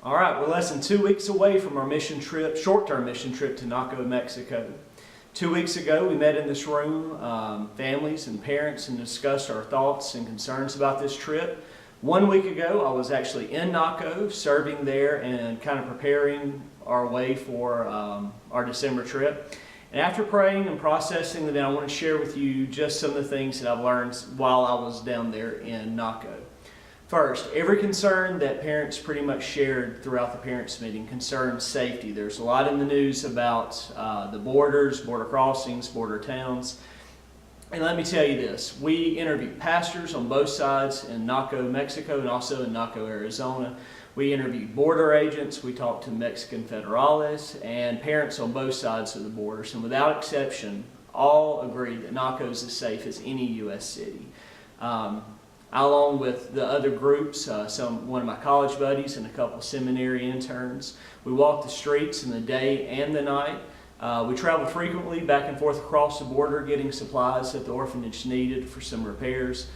All right, we're less than 2 weeks away from our short-term mission trip to Naco, Mexico. 2 weeks ago, we met in this room, families and parents, and discussed our thoughts and concerns about this trip. 1 week ago, I was actually in Naco, serving there and kind of preparing our way for our December trip. And after praying and processing the event, I want to share with you just some of the things that I've learned while I was down there in Naco. First, every concern that parents pretty much shared throughout the parents' meeting concerns safety. There's a lot in the news about the borders, border crossings, border towns. And let me tell you this, we interviewed pastors on both sides in Naco, Mexico, and also in Naco, Arizona. We interviewed border agents, we talked to Mexican federales, and parents on both sides of the borders. And without exception, all agreed that Naco is as safe as any U.S. city. Along with the other groups, one of my college buddies and a couple of seminary interns. We walked the streets in the day and the night. We traveled frequently back and forth across the border getting supplies that the orphanage needed for some repairs.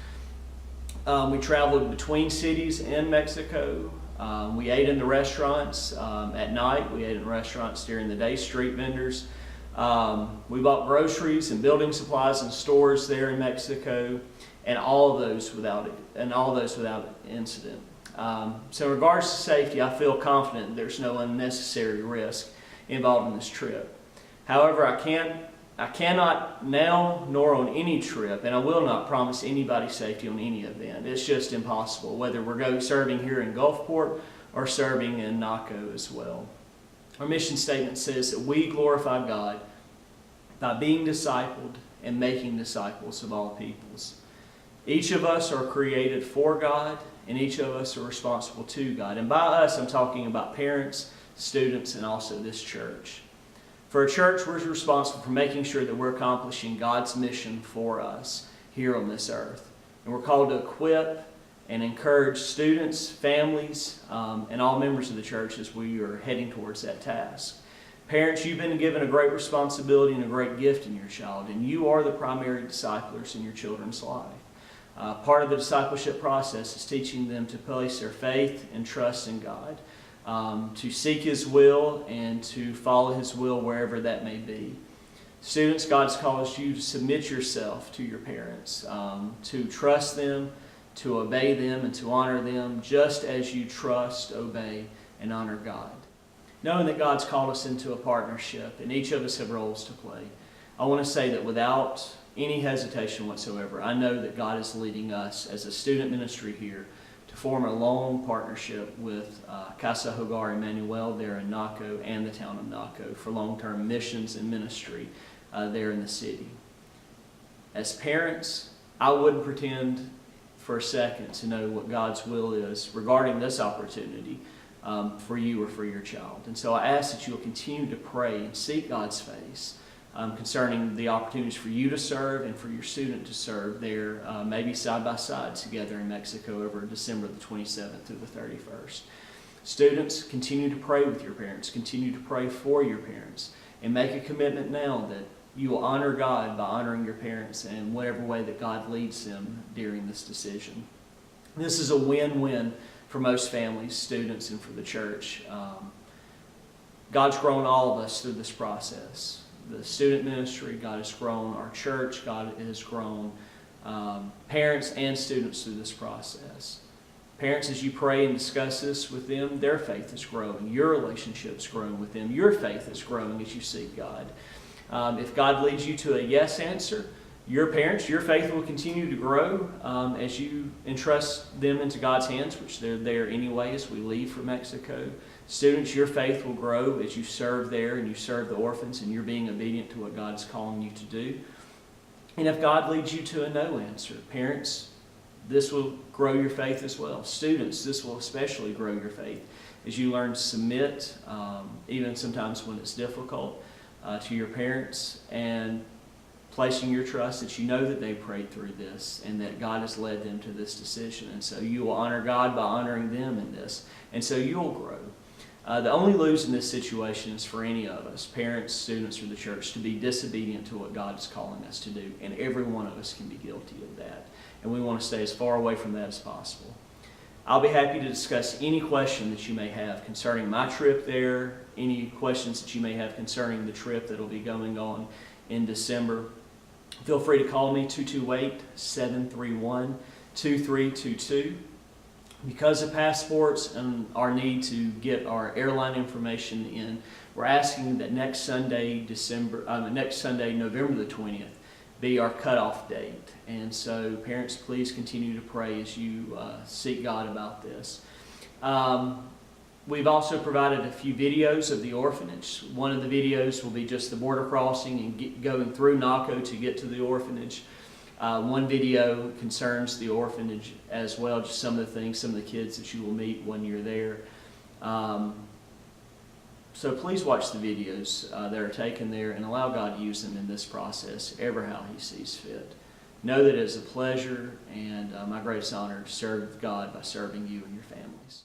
We traveled between cities in Mexico. We ate in the restaurants at night. We ate in restaurants during the day, street vendors. We bought groceries and building supplies in stores there in Mexico. And all of those without incident. So in regards to safety, I feel confident there's no unnecessary risk involved in this trip. However, I cannot now nor on any trip, and I will not promise anybody safety on any event. It's just impossible, whether we're serving here in Gulfport or serving in Naco as well. Our mission statement says that we glorify God by being discipled and making disciples of all peoples. Each of us are created for God, and each of us are responsible to God. And by us, I'm talking about parents, students, and also this church. For a church, we're responsible for making sure that we're accomplishing God's mission for us here on this earth. And we're called to equip and encourage students, families, and all members of the church as we are heading towards that task. Parents, you've been given a great responsibility and a great gift in your child, and you are the primary disciplers in your children's life. Part of the discipleship process is teaching them to place their faith and trust in God, to seek His will and to follow His will wherever that may be. Students, God's calls you to submit yourself to your parents, to trust them, to obey them, and to honor them just as you trust, obey, and honor God. Knowing that God's called us into a partnership and each of us have roles to play, I want to say that without any hesitation whatsoever, I know that God is leading us as a student ministry here to form a long partnership with Casa Hogar Emmanuel there in Naco and the town of Naco for long-term missions and ministry there in the city. As parents, I wouldn't pretend for a second to know what God's will is regarding this opportunity for you or for your child. And so I ask that you will continue to pray and seek God's face concerning the opportunities for you to serve and for your student to serve there, maybe side by side together in Mexico over December the 27th through the 31st. Students, continue to pray with your parents, continue to pray for your parents, and make a commitment now that you will honor God by honoring your parents in whatever way that God leads them during this decision. This is a win-win for most families, students, and for the church. God's grown all of us through this process. The student ministry, God has grown our church, God has grown parents and students through this process. Parents, as you pray and discuss this with them, their faith is growing. Your relationship's growing with them. Your faith is growing as you seek God. If God leads you to a yes answer, your parents, your faith will continue to grow as you entrust them into God's hands, which they're there anyway as we leave for Mexico. Students, your faith will grow as you serve there and you serve the orphans and you're being obedient to what God is calling you to do. And if God leads you to a no answer, parents, this will grow your faith as well. Students, this will especially grow your faith as you learn to submit, even sometimes when it's difficult, to your parents, and placing your trust that you know that they prayed through this and that God has led them to this decision. And so you will honor God by honoring them in this. And so you'll grow. The only lose in this situation is for any of us, parents, students, or the church, to be disobedient to what God is calling us to do. And every one of us can be guilty of that. And we want to stay as far away from that as possible. I'll be happy to discuss any question that you may have concerning my trip there, any questions that you may have concerning the trip that will be going on in December. Feel free to call me, 228-731-2322. Because of passports and our need to get our airline information in, we're asking that next Sunday, November the 20th, be our cutoff date. And so parents, please continue to pray as you seek God about this. We've also provided a few videos of the orphanage. One of the videos will be just the border crossing and going through Naco to get to the orphanage. One video concerns the orphanage as well, just some of the things, some of the kids that you will meet when you're there. So please watch the videos that are taken there and allow God to use them in this process, ever how He sees fit. Know that it is a pleasure and my greatest honor to serve God by serving you and your families.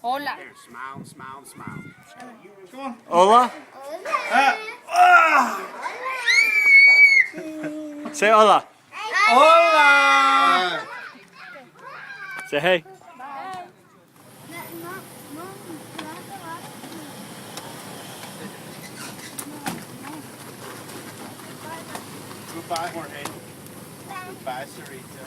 Hola. There, smile, smile, smile. Come on. Hola. Say hola. Hola! Say hey. Goodbye, Jorge. Goodbye, Sarita.